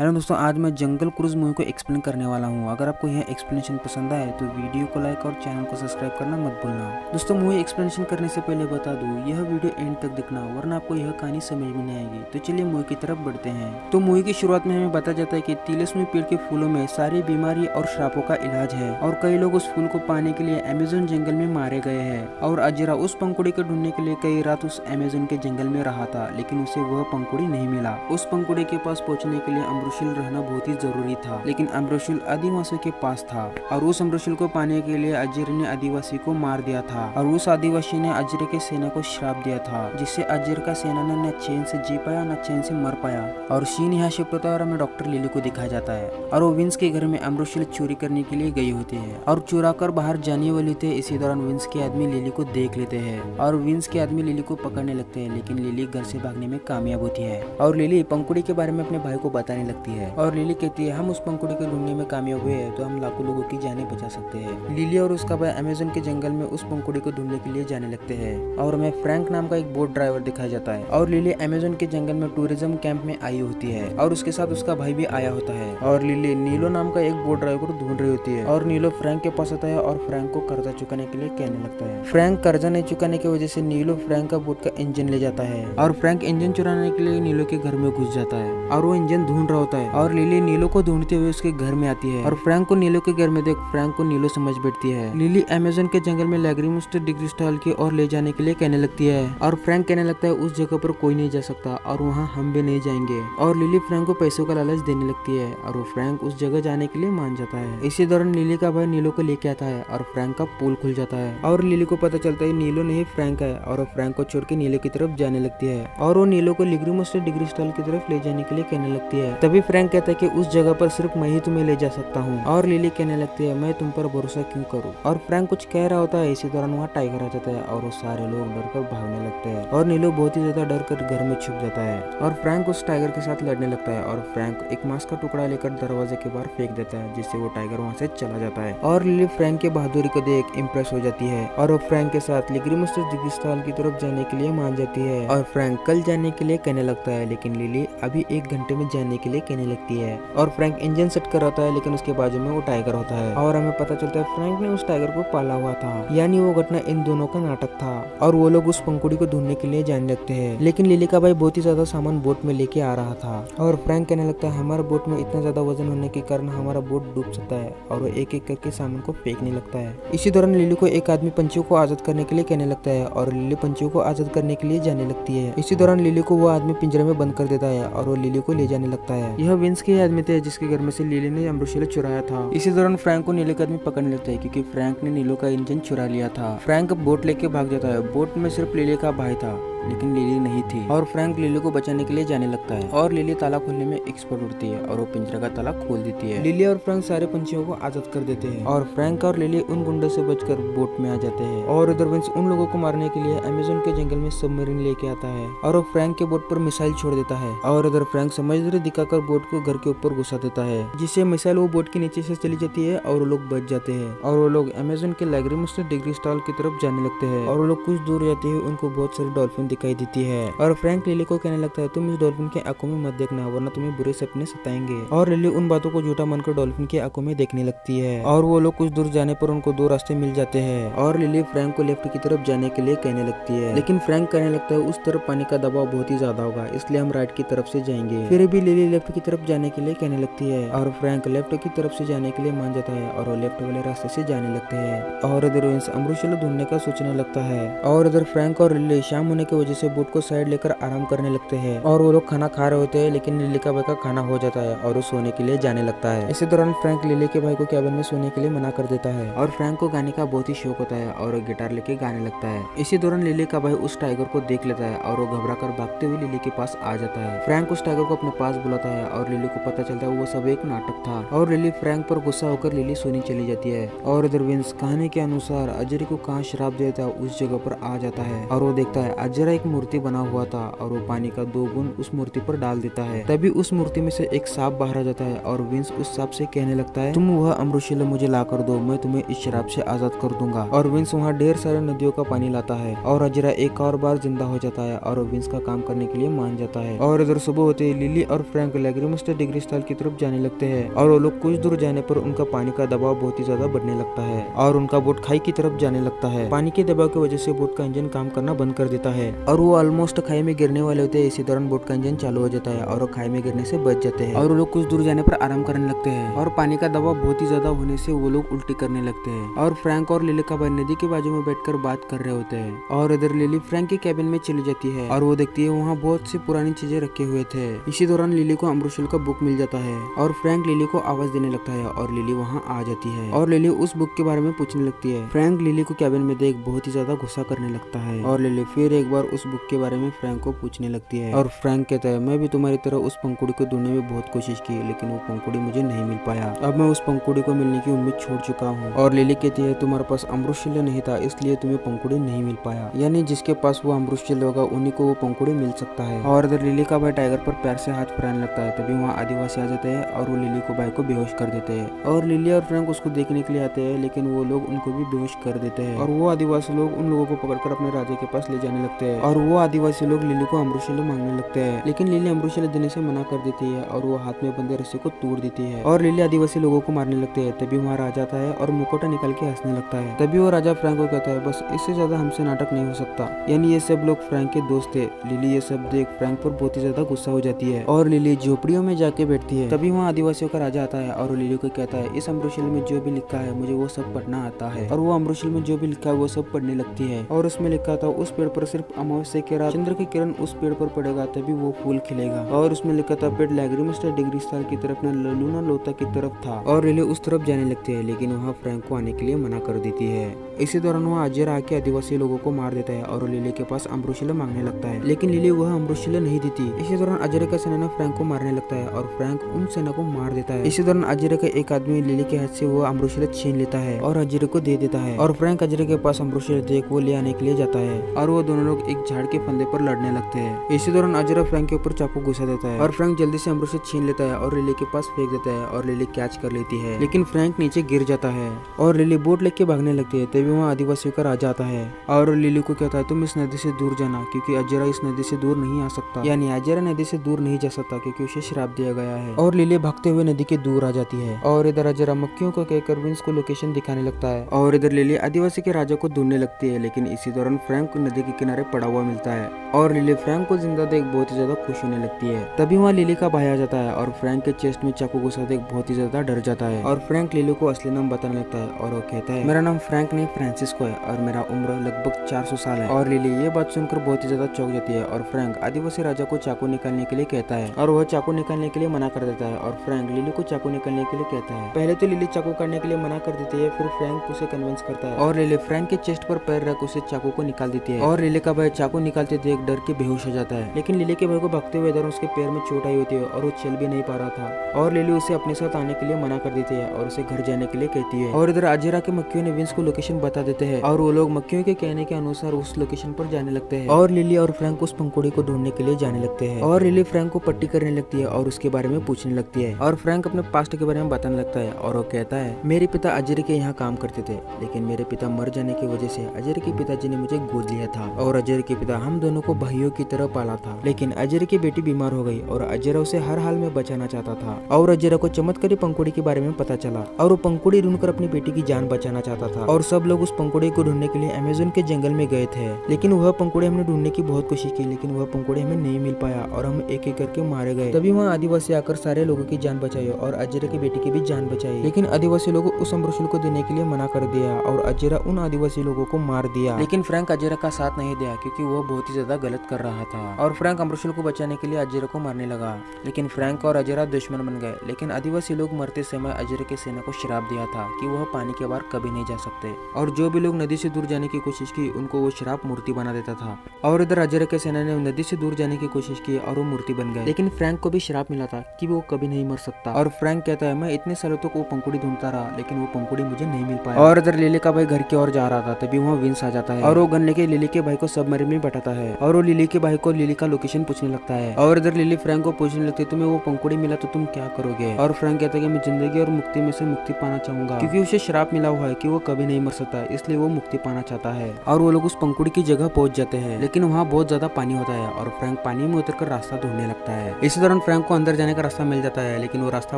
Hello दोस्तों, आज मैं जंगल क्रूज मूवी को एक्सप्लेन करने वाला हूँ। अगर आपको यह एक्सप्लेनेशन पसंद आए तो वीडियो को लाइक और चैनल को सब्सक्राइब करना मत भूलना। दोस्तों, मूवी एक्सप्लेनेशन करने से पहले बता दूं, यह वीडियो एंड तक देखना वरना आपको यह कहानी समझ में नहीं आएगी। तो चलिए मूवी की तरफ बढ़ते हैं। तो मूवी की शुरुआत में हमें बताया जाता है कि तिलिस्मी पेड़ के फूलों में सारी बीमारी और श्रापों का इलाज है और कई लोग उस फूल को पाने के लिए अमेज़न जंगल में मारे गए हैं। और अजरा उस पंखुड़ी को ढूंढने के लिए कई रात उस अमेज़न के जंगल में रहा था, लेकिन उसे वह पंखुड़ी नहीं मिला। उस पंखुड़ी के पास पहुंचने के लिए अम्ब्रोशिल रहना बहुत ही जरूरी था, लेकिन अम्ब्रोशिल आदिवासियों के पास था और उस अम्ब्रोशिल को पाने के लिए अजर ने आदिवासी को मार दिया था और उस आदिवासी ने अजर के सेना को श्राप दिया था, जिससे अजर का सेना न चैन से जी पाया न चैन से मर पाया। और सीन यहाँ शिफ्ट होता है और हमें डॉक्टर लिली को दिखाया जाता है और वो विंस के घर में अम्ब्रोशिल चोरी करने के लिए गई होती है और चुरा कर बाहर जाने वाली थे। इसी दौरान विंस के आदमी लिली को देख लेते हैं और विंस के आदमी लिली को पकड़ने लगते हैं, लेकिन लिली घर से भागने में कामयाब होती है और लिली पंखुड़ी के बारे में अपने भाई को बताने लगती है और लिली कहती है हम उस पंखुड़ी को ढूंढने में कामयाब हुए हैं तो हम लाखों लोगों की जानें बचा सकते हैं। लिली और उसका भाई अमेज़न के जंगल में उस पंखुड़ी को ढूंढने के लिए जाने लगते हैं और हमें फ्रैंक नाम का एक बोट ड्राइवर दिखाया जाता है और लिली अमेज़न के जंगल में टूरिज्म कैंप में आई होती है और उसके साथ उसका भाई भी आया होता है और लिली नीलो नाम का एक बोट ड्राइवर को ढूंढ रही होती है और नीलो फ्रैंक के पास आता है और फ्रैंक को कर्जा चुकाने के लिए कहने लगता है। फ्रैंक कर्जा नहीं चुकाने की वजह से नीलो फ्रैंक का बोट का इंजन ले जाता है और फ्रैंक इंजन चुराने के लिए नीलो के घर में घुस जाता है और वो इंजन ढूंढ रहा होता है और लिली नीलो को ढूंढते हुए उसके घर में आती है और फ्रैंक को नीलो के घर में देख फ्रैंक को नीलो समझ बैठती है। लिली अमेज़न के जंगल में लैग्रिमस डिग्रिस्टाल की ओर ले जाने के लिए कहने लगती है और फ्रैंक कहने लगता है उस जगह पर कोई नहीं जा सकता और वहाँ हम भी नहीं जाएंगे और लिली फ्रैंक को पैसों का लालच देने लगती है और वो फ्रैंक उस जगह जाने के लिए मान जाता है। इसी दौरान लिली का भाई नीलो को लेके आता है और फ्रैंक का पुल खुल जाता है और लिली को पता चलता है नीलो नहीं फ्रैंक है और वो फ्रैंक को छोड़ के नीलो की तरफ जाने लगती है और वो नीलो को लैग्रिमस डिग्रिस्टाल की तरफ ले जाने के लिए कहने लगती है। तभी फ्रैंक कहता है कि उस जगह पर सिर्फ मैं ही तुम्हें ले जा सकता हूँ और लिली कहने लगती है मैं तुम पर भरोसा क्यों करूँ और फ्रैंक कुछ कह रहा होता है। इसी दौरान वहाँ टाइगर आ जाता है और वो सारे लोग डर कर भागने लगते हैं और नीलो बहुत ही ज्यादा डर कर घर में छुप जाता है और फ्रैंक उस टाइगर के साथ लड़ने लगता है और फ्रैंक एक मांस का टुकड़ा लेकर दरवाजे के बाहर फेंक देता है, जिससे वो टाइगर वहाँ से चला जाता है और लिली फ्रैंक के बहादुरी को देख इम्प्रेस हो जाती है और वो फ्रैंक के साथ लैग्रिमस डिग्रिस्टाल की तरफ जाने के लिए मान जाती है और फ्रैंक कल जाने के लिए कहने लगता है, लेकिन लिली अभी 1 घंटे में जाने के लिए कहने लगती है और फ्रैंक इंजन सेट कर होता है, लेकिन उसके बाजू में वो टाइगर होता है और हमें पता चलता है फ्रैंक ने उस टाइगर को पाला हुआ था, यानी वो घटना इन दोनों का नाटक था और वो लोग उस पंखुड़ी को ढूंढने के लिए जाने लगते हैं। लेकिन लिली का भाई बहुत ही ज्यादा सामान बोट में लेके आ रहा था और फ्रैंक कहने लगता है हमारे बोट में इतना ज्यादा वजन होने के कारण हमारा बोट डूब सकता है और वो एक एक करके सामान को फेंकने लगता है। इसी दौरान लिली को एक आदमी पंछियों को आजाद करने के लिए कहने लगता है और लिली पंछियों को आजाद करने के लिए जाने लगती है। इसी दौरान लिली को वो आदमी पिंजरे में बंद कर देता है और वो लिली को ले जाने लगता है। यह विंस के आदमी थे जिसके घर में से लिली ने अम्ब्रोशिल चुराया था। इसी दौरान फ्रैंक को नीलो का आदमी पकड़ने लगता है क्योंकि फ्रैंक ने नीलो का इंजन चुरा लिया था। फ्रैंक बोट लेके भाग जाता है। बोट में सिर्फ लिली का भाई था लेकिन लिली नहीं थी और फ्रैंक लिली को बचाने के लिए जाने लगता है और लिली ताला खोलने में एक्सपर्ट होती है और वो पिंजरा का ताला खोल देती है। लिली और फ्रैंक सारे पंछियों को आजाद कर देते हैं और फ्रैंक और लिली उन गुंडों से बचकर बोट में आ जाते हैं और उधर विंस उन लोगों को मारने के लिए अमेज़न के जंगल में सबमरीन लेके आता है और वो फ्रैंक के बोट पर मिसाइल छोड़ देता है और उधर फ्रैंक समझदारी दिखाकर बोट को घर के ऊपर घुसा देता है, जिससे मिसाइल वो बोट के नीचे से चली जाती है और वो लोग बच जाते हैं और वो लोग अमेज़न के लैग्रिमस डिग्रिस्टाल की तरफ जाने लगते हैं और वो लोग कुछ दूर जाते ही उनको बहुत सारी डॉल्फिन दिखाई देती है और फ्रैंक लिली को कहने लगता है तुम इस डॉल्फिन की आंखों में मत देखना वरना तुम्हें बुरे सपने सताएंगे और लिली उन बातों को झूठा मानकर डॉल्फिन की आंखों में देखने लगती है और वो लोग कुछ दूर जाने पर उनको 2 रास्ते मिल जाते हैं और लिली फ्रैंक को लेफ्ट की तरफ जाने के लिए कहने लगती है, लेकिन फ्रैंक कहने लगता है उस तरफ पानी का दबाव बहुत ही ज्यादा होगा इसलिए हम राइट की तरफ से जाएंगे। फिर भी लिली लेफ्ट की तरफ जाने के लिए कहने लगती है और फ्रैंक लेफ्ट की तरफ से जाने के लिए मान जाता है और वो लेफ्ट वाले रास्ते से जाने लगते हैं और इधर विंस अम्ब्रोशिल ढूंढने का सोचने लगता है और इधर फ्रैंक और लिली शाम होने की वजह से बोट को साइड लेकर आराम करने लगते हैं और वो लोग खाना खा रहे होते हैं, लेकिन लिली का भाई का खाना हो जाता है और वो सोने के लिए जाने लगता है। इसी दौरान फ्रैंक लिली के भाई को कैबिन में सोने के लिए मना कर देता है और फ्रैंक को गाने का बहुत ही शौक होता है और वो गिटार लेके गाने लगता है। इसी दौरान लिली का भाई उस टाइगर को देख लेता है और वो घबरा कर भागते हुए लिली के पास आ जाता है। फ्रैंक उस टाइगर को अपने पास बुलाता है और लिली को पता चलता है वो सब एक नाटक था और लिली फ्रैंक पर गुस्सा होकर लिली सोनी चली जाती है और इधर विंस कहानी के अनुसार अजरा को कहाँ श्राप देता उस जगह पर आ जाता है और वो देखता है अजरा तरह एक मूर्ति बना हुआ था और वो पानी का 2 बूंद उस मूर्ति पर डाल देता है। तभी उस मूर्ति में से एक सांप बाहर आ जाता है और विंस उस सांप से कहने लगता है, तुम वह अमृतशिला मुझे ला कर दो, मैं तुम्हें इस शराब से आजाद कर दूंगा। और विंस वहाँ ढेर सारे नदियों का पानी लाता है और अजरा एक और बार जिंदा हो जाता है और विंस का काम करने के लिए मान जाता है। और इधर सुबह होते ही लिली और फ्रैंक लैग्रिमस्टर डिग्री स्थल की तरफ जाने लगते हैं और वो लोग कुछ दूर जाने पर उनका पानी का दबाव बहुत ही ज्यादा बढ़ने लगता है और उनका बोट खाई की तरफ जाने लगता है। पानी के दबाव की वजह से बोट का इंजन काम करना बंद कर देता है और वो ऑलमोस्ट खाई में गिरने वाले होते हैं। इसी दौरान बोट का इंजन चालू हो जाता है और वो खाई में गिरने से बच जाते हैं और वो लोग कुछ दूर जाने पर आराम करने लगते हैं और पानी का दबाव बहुत ही ज्यादा होने से वो लोग उल्टी करने लगते हैं। और फ्रैंक और लिली का भाई नदी के बाजू में बैठकर बात कर रहे होते हैं और इधर लिली फ्रैंक के कैबिन में चली जाती है और वो देखती है वहाँ बहुत सी पुरानी चीजें रखे हुए थे। इसी दौरान लिली को अमृतशिला का बुक मिल जाता है और फ्रैंक लिली को आवाज देने लगता है और लिली वहाँ आ जाती है और लिली उस बुक के बारे में पूछने लगती है। फ्रैंक लिली को कैबिन में देख बहुत ही ज्यादा गुस्सा करने लगता है और लिली फिर एक बार उस बुक के बारे में फ्रैंक को पूछने लगती है और फ्रैंक कहता है, मैं भी तुम्हारी तरह उस पंखुड़ी को ढूंढने में बहुत कोशिश की लेकिन वो पंखुड़ी मुझे नहीं मिल पाया। अब मैं उस पंखुड़ी को मिलने की उम्मीद छोड़ चुका हूँ। और लिली कहती है, तुम्हारे पास अमृतशिला नहीं था इसलिए तुम्हें पंखुड़ी नहीं मिल पाया, यानी जिसके पास वो अमृतशिला होगा उन्हीं को वो पंखुड़ी मिल सकता है। और इधर लिली का भाई टाइगर पर प्यार से हाथ फिराने लगता है। तभी वहाँ आदिवासी आ जाते हैं और वो लिली को भाई को बेहोश कर देते हैं और लिली और फ्रैंक उसको देखने के लिए आते हैं लेकिन वो लोग उनको भी बेहोश कर देते हैं और वो आदिवासी लोग उन लोगों को पकड़कर अपने राजा के पास ले जाने लगते हैं और वो आदिवासी लोग लिली को अमृतशिला मांगने लगते हैं लेकिन लिली अमृतशिला देने से मना कर देती है और वो हाथ में बंधे रस्सी को तोड़ देती है और लिली आदिवासी लोगों को मारने लगते हैं। तभी वहाँ राजा आता है और मुकोटा निकाल के हंसने लगता है। तभी वो राजा फ्रैंक को कहता है, बस इससे ज्यादा हमसे नाटक नहीं हो सकता, यानी ये सब लोग फ्रैंक के दोस्त थे। लिली ये सब देख फ्रैंक पर बहुत ही ज्यादा गुस्सा हो जाती है और लिली झोपड़ियों में जाके बैठती है। तभी वहाँ आदिवासियों का राजा आता है और लिली को कहता है, इस अमृतशिला में जो भी लिखा है मुझे वो सब पढ़ना आता है। और वो अमृतशिला में जो भी लिखा है वो सब पढ़ने लगती है और उसमें लिखा था, उस पेड़ पर सिर्फ अमावस्या के रात चंद्र की किरण उस पेड़ पर पड़ेगा तभी वो फूल खिलेगा। और उसमें लिखा था, पेड़ लैग्रिमस्टर डिग्री स्थल की तरफ न ललूना लोता की तरफ था। और लिली उस तरफ जाने लगती है लेकिन वहाँ फ्रैंक को आने के लिए मना कर देती है। इसी दौरान वहाँ अजरा आके आदिवासी लोगों को मार देता है और लिली के पास अमृतशिला मांगने लगता है लेकिन लिली वह अमृतशिला नहीं देती। इसी दौरान अजरा का सेना फ्रैंक को मारने लगता है और फ्रैंक उन सेना को मार देता है। इसी दौरान अजरा का एक आदमी लिली के हाथ से वो अमृतशिला छीन लेता है और अजरा को दे देता है और फ्रैंक अजरा के पास अमृतशिला देख वो ले आने के लिए जाता है और वो दोनों लोग एक झाड़ के फंदे पर लड़ने लगते हैं। इसी दौरान अजरा फ्रैंक के ऊपर चाकू घुसा देता है और फ्रैंक जल्दी से अमृतशिला छीन लेता है और लिली के पास फेंक देता है और लिली कैच कर लेती है लेकिन फ्रैंक नीचे गिर जाता है और लिली बोट लेके भागने लगती है। तभी वहाँ आदिवासियों का राजा आता है और लिली को कहता है, तुम इस नदी से दूर जाना क्योंकि अजरा इस नदी से दूर नहीं आ सकता, यानी अजरा नदी से दूर नहीं जा सकता क्योंकि उसे श्राप दिया गया है। और लिली भागते हुए नदी के दूर आ जाती है और इधर अजरा मक्खियों को कहकर विंस को लोकेशन दिखाने लगता है और इधर लिली आदिवासी के राजा को ढूंढने लगती है लेकिन इसी दौरान फ्रैंक नदी के किनारे पड़ा हुआ मिलता है और लिली फ्रैंक को जिंदा देख बहुत ही ज्यादा खुश होने लगती है। तभी वहाँ लिली का भाई आ जाता है और फ्रैंक के चेस्ट में चाकू घुसा देख बहुत ही ज्यादा डर जाता है और फ्रैंक लिली को असली नाम बताने लगता है और वो कहता है, मेरा नाम फ्रैंक नहीं फ्रांसिस्को है और मेरा उम्र लगभग 400 साल है। और लिली ये बात सुनकर बहुत ही ज्यादा चौंक जाती है और फ्रैंक आदिवासी राजा को चाकू निकालने के लिए कहता है और वह चाकू निकालने के लिए मना कर देता है और फ्रैंक लिली को चाकू निकालने के लिए कहता है। पहले तो लिली चाकू काटने के लिए मना कर देती है, फिर फ्रैंक उसे कन्विंस करता है और लिली फ्रैंक के चेस्ट पर पैर रख उसे चाकू को निकाल देती है और लिली का भाई चाकू निकालते देख डर के बेहोश हो जाता है लेकिन लिली के भाई को भागते हुए इधर उसके पैर में चोट आई होती है और वो चल भी नहीं पा रहा था और लिली उसे अपने साथ आने के लिए मना कर देती है और उसे घर जाने के लिए कहती है। और इधर अजरा के मक्खियों ने विंस को लोकेशन बता देते हैं और वो लोग मक्खियों के कहने के अनुसार उस लोकेशन पर जाने लगते हैं और लिली और फ्रैंक उस पंखुड़ी को ढूंढने के लिए जाने लगते हैं और लिली फ्रैंक को पट्टी करने लगती है और उसके बारे में पूछने लगती है और फ्रैंक अपने पास्ट के बारे में बताने लगता है और वो कहता है, मेरे पिता अजरे के यहाँ काम करते थे लेकिन मेरे पिता मर जाने की वजह से अजरे के पिताजी ने मुझे गोद लिया था और अजरे के पिता हम दोनों को भाइयों की तरह पाला था लेकिन अजरे की बेटी बीमार हो गई और अजरा उसे हर हाल में बचाना चाहता था और अजरा को चमत्कारी पंखुड़ी के बारे में पता चला और वो पंखुड़ी ढूंढकर अपनी बेटी की जान बचाना चाहता था और सब लोग उस पंखुड़ी को ढूंढने के लिए अमेज़न के जंगल में गए थे लेकिन वह पंखुड़ी हमने ढूंढने की बहुत कोशिश की लेकिन वह पंखुड़ी हमें नहीं मिल पाया और हम एक एक करके मारे गए। तभी वहाँ आदिवासी आकर सारे लोगों की जान बचाई और अजरा की बेटी की भी जान बचाई लेकिन आदिवासी लोगों उस अमृतशिला को देने के लिए मना कर दिया और अजरा उन आदिवासी लोगों को मार दिया लेकिन फ्रैंक अजरा का साथ नहीं दिया क्योंकि वो बहुत ही ज्यादा गलत कर रहा था और फ्रैंक अमृतशिला को बचाने के लिए अजरा को मारने लगा लेकिन फ्रैंक और अजरा दुश्मन बन गए लेकिन आदिवासी लोग मरते समय अजरा की सेना को श्राप दिया था कि वह पानी के बाहर कभी नहीं जा सकते और जो भी लोग नदी से दूर जाने की कोशिश की उनको वो श्राप मूर्ति बना देता था और इधर अजरा के सेना ने नदी से दूर जाने की कोशिश की और वो मूर्ति बन गए लेकिन फ्रैंक को भी श्राप मिला था कि वो कभी नहीं मर सकता और फ्रैंक कहता है, मैं इतने सालों तक वो पंखुड़ी ढूंढता रहा लेकिन वो पंखुड़ी मुझे नहीं मिल पाया और इधर लिली का भाई घर की ओर जा रहा था। तभी वहाँ विंस आ जाता है और वो गन लेके लिली के भाई को सब सबमरीन में बैठाता है और वो लिली के भाई को लिली का लोकेशन पूछने लगता है। और इधर लिली फ्रैंक को पूछने लगती है तुम्हें वो पंखुड़ी मिला तो तुम क्या करोगे। और फ्रैंक कहता है कि मैं जिंदगी और मुक्ति में से मुक्ति पाना चाहूंगा, क्योंकि उसे श्राप मिला हुआ है कि वो कभी नहीं मर सकता, इसलिए वो मुक्ति पाना चाहता है। और वो लोग उस पंखुड़ी की जगह पहुंच जाते हैं, लेकिन वहाँ बहुत ज्यादा पानी होता है और फ्रैंक पानी में उतरकर रास्ता ढूंढने लगता है। इसी दौरान फ्रैंक को अंदर जाने का रास्ता मिल जाता है, लेकिन वो रास्ता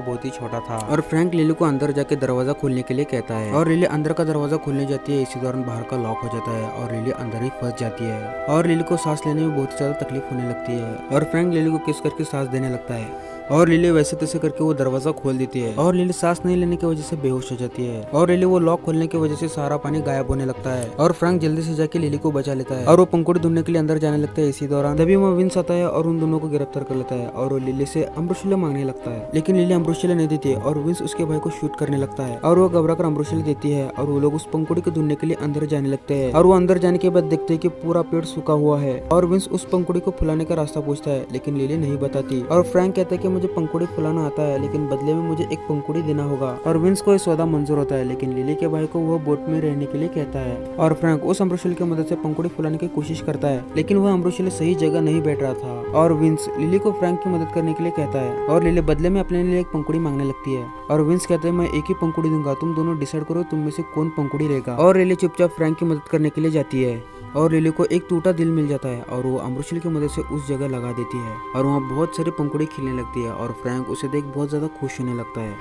बहुत ही छोटा था और फ्रैंक लिली को अंदर जाके दरवाजा खोलने के लिए कहता है और लिली अंदर का दरवाजा खोलने जाती है। इसी दौरान बाहर का लॉक हो जाता है और लिली अंदर ही फंस जाती है और लिली को सांस लेने में बहुत ही ज्यादा तकलीफ होने लगती है और फ्रैंक लिली को किस करके सांस देने लगता है और लिली वैसे तैसे करके वो दरवाजा खोल देती है और लिली सांस नहीं लेने की वजह से बेहोश हो जाती है और लिली वो लॉक खोलने की वजह से सारा पानी गायब होने लगता है और फ्रैंक जल्दी से जाके लिली को बचा लेता है और वो पंखुड़ी ढूंढने के लिए अंदर जाने लगता है। इसी दौरान तभी वहाँ विंस आता है और उन दोनों को गिरफ्तार कर लेता है और वो लिली से अमृतशिला मांगने लगता है, लेकिन लिली अमृतशिला नहीं देती है और विंस उसके भाई को शूट करने लगता है और वो घबरा कर अमृतशिला देती है और वो लोग उस पंखुड़ी को ढूंढने के लिए अंदर जाने लगते हैं और वो अंदर जाने के बाद देखते हैं कि पूरा पेड़ सूखा हुआ है और विंस उस पंखुड़ी को फुलाने का रास्ता पूछता है, लेकिन लिली नहीं बताती और फ्रैंक कहता है कि मुझे पंखुड़ी फुलाना आता है, लेकिन बदले में मुझे एक पंखुड़ी देना होगा और विंस को यह सौदा मंजूर होता है, लेकिन लिली के भाई को वो बोट में रहने के लिए कहता है और फ्रैंक उस अमृतशिला की मदद से पंखुड़ी फुलाने की कोशिश करता है, लेकिन वह अमृतशिला सही जगह नहीं बैठ रहा था और विंस लिली को फ्रैंक की मदद करने के लिए कहता है और लिली बदले में अपने लिए एक पंखुड़ी मांगने लगती है और विंस कहते हैं मैं एक ही पंखुड़ी दूंगा, तुम दोनों डिसाइड करो तुम में से कौन पंखुड़ी लेगा। और लिली चुपचाप फ्रैंक की मदद करने के लिए जाती है और लिली को एक टूटा दिल मिल जाता है और वो अमृतशिला की मदद से उस जगह लगा देती है और वहाँ बहुत सारी पंखुड़ी खिलने लगती है और फ्रैंक उसे देख बहुत ज्यादा खुश होने लगता है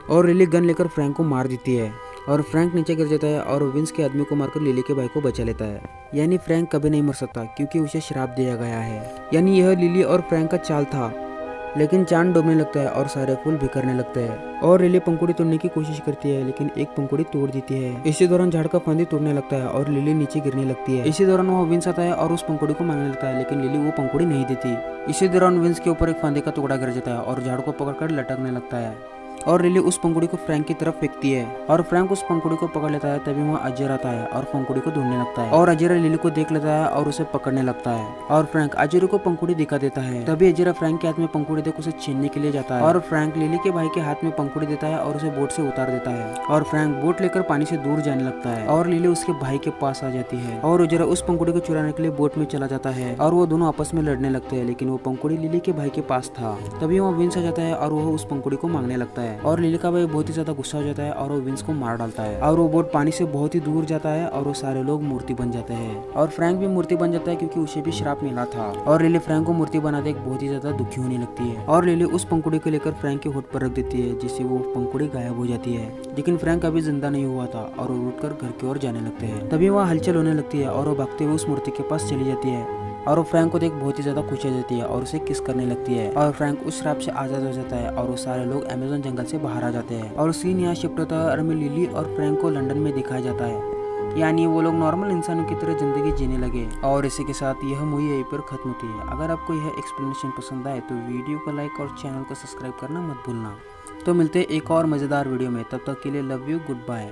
और लिली गन लेकर फ्रैंक को मार देती है और फ्रैंक नीचे गिर जाता है और विंस के आदमी को मारकर लिली के भाई को बचा लेता है। यानी फ्रैंक कभी नहीं मर सकता क्योंकि उसे श्राप दिया गया है। यानी यह लिली और फ्रैंक का चाल था, लेकिन चांद डूबने लगता है और सारे फूल बिखरने लगते हैं और लिली पंखुड़ी तोड़ने की कोशिश करती है, लेकिन एक पंखुड़ी तोड़ देती है। इसी दौरान झाड़ का फांदी टूटने लगता है और लिली नीचे गिरने लगती है। इसी दौरान वो विंस आता है और उस पंखुड़ी को मांगने लगता है, लेकिन लिली वो पंखुड़ी नहीं देती। इसी दौरान विंस के ऊपर एक फांदे का टुकड़ा गिर जाता है और झाड़ को पकड़कर लटकने लगता है और लिली उस पंखुड़ी को फ्रैंक की तरफ फेंकती है और फ्रैंक उस पंखुड़ी को पकड़ लेता है। तभी वहाँ अजयर आता है और पंखुड़ी को ढूंढने लगता है और अजयर लिली को देख लेता है और उसे पकड़ने लगता है और फ्रैंक अजयर को पंखुड़ी दिखा देता है। तभी अजयर फ्रैंक के हाथ में पंखुड़ी देख उसे छीनने के लिए जाता है और फ्रैंक लिली के भाई के हाथ में पंखुड़ी देता है और उसे बोट से उतार देता है और फ्रैंक बोट लेकर पानी से दूर जाने लगता है और लिली उसके भाई के पास आ जाती है और अजयर उस पंखुड़ी को चुराने के लिए बोट में चला जाता है और वो दोनों आपस में लड़ने लगते हैं, लेकिन वो पंखुड़ी लिली के भाई के पास था। तभी वहाँ विंस आ जाता है और वो उस पंखुड़ी को मांगने लगता है और लिली का भाई बहुत ही ज्यादा गुस्सा हो जाता है और वो विंस को मार डालता है और वो बोट पानी से बहुत ही दूर जाता है और वो सारे लोग मूर्ति बन जाते हैं और फ्रैंक भी मूर्ति बन जाता है क्योंकि उसे भी श्राप मिला था और लिली फ्रैंक को मूर्ति बना देख बहुत ही ज्यादा दुखी होने लगती है और लिली उस पंखुड़ी को लेकर फ्रैंक के होठ पर रख देती है, जिससे वो पंखुड़ी गायब हो जाती है। लेकिन फ्रैंक अभी जिंदा नहीं हुआ था और वो उठकर घर की ओर जाने लगते हैं। तभी वहाँ हलचल होने लगती है और वो भागते हुए उस मूर्ति के पास चली जाती है और वो फ्रैंक को देख बहुत ही ज्यादा खुश हो जाती है और उसे किस करने लगती है और फ्रैंक उस श्राप से आजाद हो जाता है और वो सारे लोग अमेज़न जंगल से बाहर आ जाते हैं और सीन यहाँ शिफ्ट होता है और हमें लिली और फ्रैंक को लंदन में दिखाया जाता है। यानी वो लोग नॉर्मल इंसानों की तरह जिंदगी जीने लगे और इसी के साथ यह मूवी यहीं पर खत्म होती है। अगर आपको यह एक्सप्लेनेशन पसंद आए तो वीडियो को लाइक और चैनल को सब्सक्राइब करना मत भूलना। तो मिलते हैं एक और मजेदार वीडियो में, तब तक के लिए लव यू, गुड बाय।